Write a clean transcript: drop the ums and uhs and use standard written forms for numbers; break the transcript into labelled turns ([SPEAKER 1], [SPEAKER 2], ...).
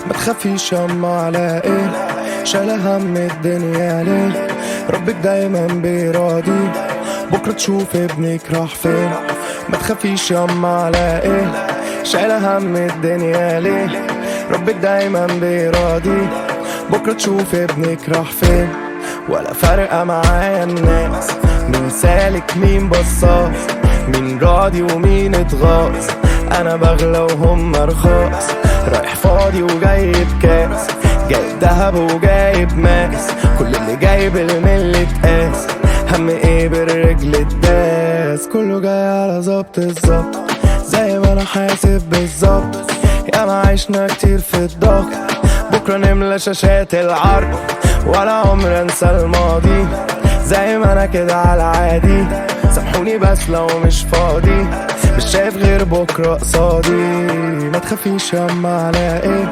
[SPEAKER 1] ما تخافيش ياما على ايه، شايلة هم الدنيا ليه؟ ربك دايما بيراضي، بكرة تشوف ابنك راح فين. ما تخافيش ياما على ايه، شايلة هم الدنيا ليه؟ ربك دايما بيراضي، بكرة تشوف ابنك راح فين. ولا فارقة معايا الناس، مين سالك مين بصاص، مين راضي ومين اتغاظ. انا بغلى وهم رخاص، رايح فاضي وجايب كاس، جايب دهب وجايب ماس، كل اللي جايب الملي اتقاس. هم ايه بالرجل الداس، كله جاي على ظبط الظبط زي ما انا حاسب بالظبط. يا ما عشنا كتير في الضغط، بكرة نملى شاشات العرض، ولا عمر انسى الماضي زي ما انا كده على عادي. سامحوني بس لو مش فاضي، مش شايف غير بكرة قصادي. ما تخافيش ياما على ايه،